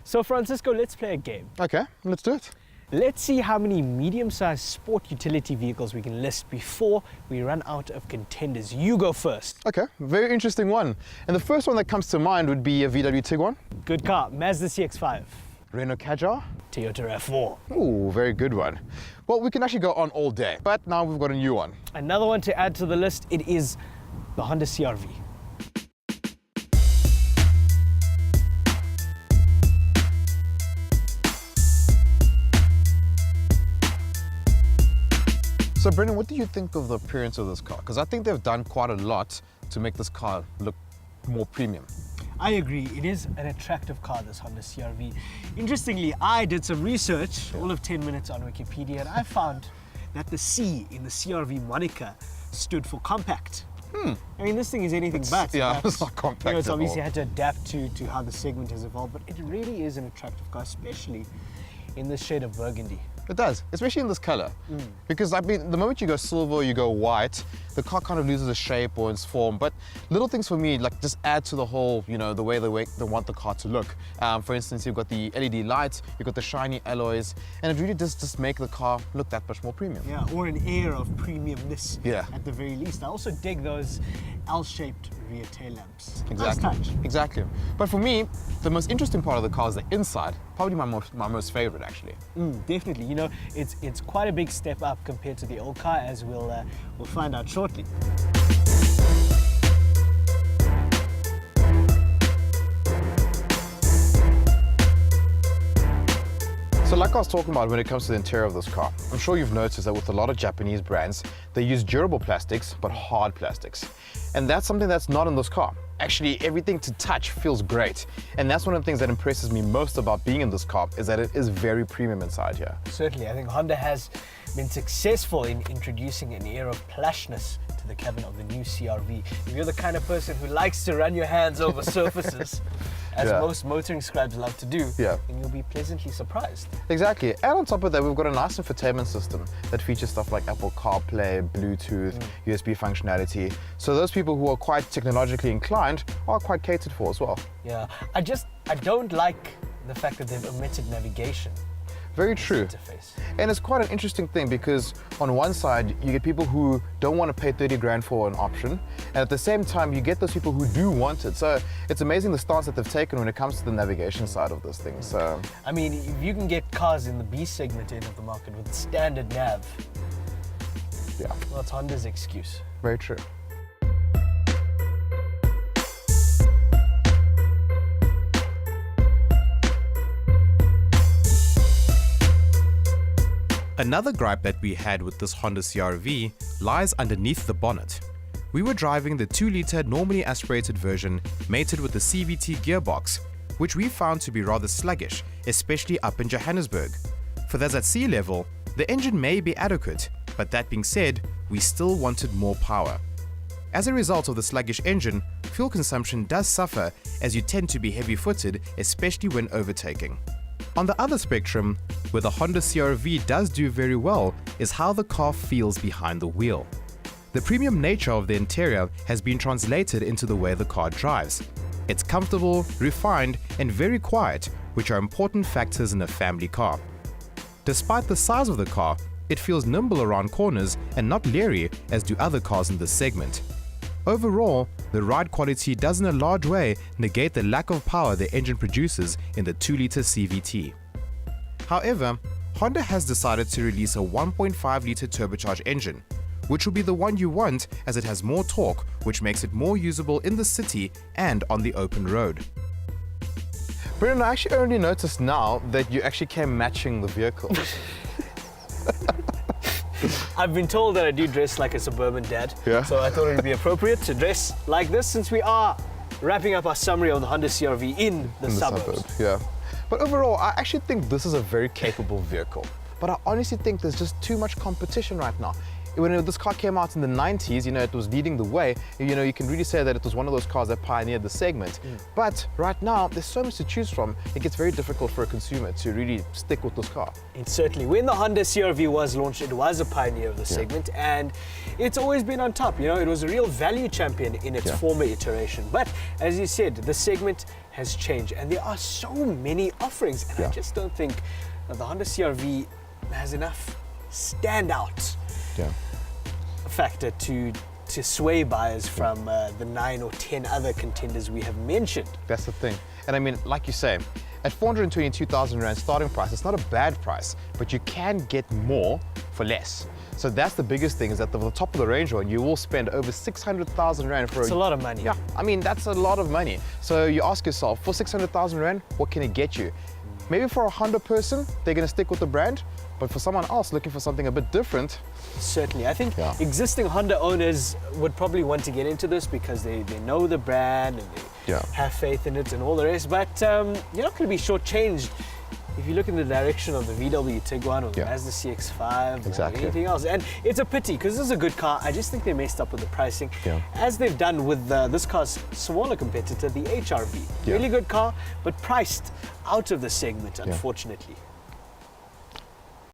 So Francisco, let's play a game. Okay, let's do it. Let's see how many medium-sized sport utility vehicles we can list before we run out of contenders. You go first. Okay, very interesting one. And the first one that comes to mind would be a VW Tiguan, Good car, Mazda CX-5, Renault Kadjar. Toyota RAV4. Ooh, very good one. Well, we can actually go on all day, but now we've got a new one. Another one to add to the list, it is the Honda CR-V. So Brendan, what do you think of the appearance of this car? Because I think they've done quite a lot to make this car look more premium. I agree, it is an attractive car, this Honda CR-V. Interestingly, I did some research, all of 10 minutes on Wikipedia, and I found that the C in the CR-V moniker stood for compact. I mean, this thing is anything but. Yeah, it's not compact. You know, it's at obviously all. had to adapt to how the segment has evolved, but it really is an attractive car, especially in this shade of burgundy. It does, especially in this color. Because I mean, the moment you go silver, you go white, the car kind of loses its shape or its form. But little things for me, like just add to the whole, you know, the way they want the car to look. For instance, you've got the LED lights, you've got the shiny alloys, and it really does just make the car look that much more premium. Yeah, or an air of premiumness. Yeah. At the very least. I also dig those L-shaped rear tail lamps. Exactly. Nice touch. Exactly. But for me, the most interesting part of the car is the inside. Probably my most favorite, actually. Definitely. You know, it's quite a big step up compared to the old car, as we'll find out shortly. So like I was talking about when it comes to the interior of this car, I'm sure you've noticed that with a lot of Japanese brands, they use durable plastics, but hard plastics. And that's something that's not in this car. Actually, everything to touch feels great. And that's one of the things that impresses me most about being in this car, is that it is very premium inside here. Certainly. I think Honda has been successful in introducing an air of plushness to the cabin of the new CR-V. If you're the kind of person who likes to run your hands over surfaces, as Yeah. most motoring scribes love to do, Yeah. then you'll be pleasantly surprised. Exactly. And on top of that, we've got a nice infotainment system that features stuff like Apple CarPlay, Bluetooth, USB functionality. So those people who are quite technologically inclined are quite catered for as well. Yeah, I don't like the fact that they've omitted navigation. Very true. Interface. And it's quite an interesting thing because on one side, you get people who don't want to pay 30 grand for an option. And at the same time, you get those people who do want it. So it's amazing the stance that they've taken when it comes to the navigation side of this thing. So I mean, if you can get cars in the B segment end of the market with standard nav, yeah, well, it's Honda's excuse. very true. Another gripe that we had with this Honda CR-V lies underneath the bonnet. We were driving the 2-litre normally aspirated version mated with the CVT gearbox, which we found to be rather sluggish, especially up in Johannesburg. For those at sea level, the engine may be adequate, but that being said, we still wanted more power. As a result of the sluggish engine, fuel consumption does suffer as you tend to be heavy-footed, especially when overtaking. On the other spectrum, where the Honda CR-V does do very well, is how the car feels behind the wheel. The premium nature of the interior has been translated into the way the car drives. It's comfortable, refined, and very quiet, which are important factors in a family car. Despite the size of the car, it feels nimble around corners and not leery as do other cars in this segment. Overall, the ride quality does in a large way negate the lack of power the engine produces in the 2-litre CVT. However, Honda has decided to release a 1.5-litre turbocharged engine, which will be the one you want as it has more torque, which makes it more usable in the city and on the open road. Brendan, I actually only noticed now that you actually came matching the vehicle. I've been told that I do dress like a suburban dad, Yeah. so I thought it would be appropriate to dress like this since we are wrapping up our summary of the Honda CR-V in the suburbs. Yeah. But overall, I actually think this is a very capable vehicle. But I honestly think there's just too much competition right now. when this car came out in the 90s, it was leading the way. You can really say that it was one of those cars that pioneered the segment. But right now, there's so much to choose from. It gets very difficult for a consumer to really stick with this car. And certainly, when the Honda CR-V was launched, it was a pioneer of the segment, and it's always been on top. It was a real value champion in its former iteration. But as you said, the segment has changed, and there are so many offerings, and I just don't think that the Honda CR-V has enough standout factor to sway buyers from the 9 or 10 other contenders we have mentioned. That's the thing. And I mean, like you say, at 422,000 Rand starting price, it's not a bad price, but you can get more for less. So that's the biggest thing, is that the top of the range one, you will spend over 600,000 Rand for It's a lot of money. Yeah, I mean, that's a lot of money. So you ask yourself, for 600,000 Rand, what can it get you? Maybe for a Honda person, they're going to stick with the brand, but for someone else looking for something a bit different. Certainly. I think existing Honda owners would probably want to get into this because they know the brand and they have faith in it and all the rest, but you're not going to be shortchanged if you look in the direction of the VW Tiguan or the Mazda CX-5 or anything else. And it's a pity because this is a good car. I just think they messed up with the pricing, as they've done with this car's smaller competitor, the HR-V. Really good car, but priced out of the segment, unfortunately.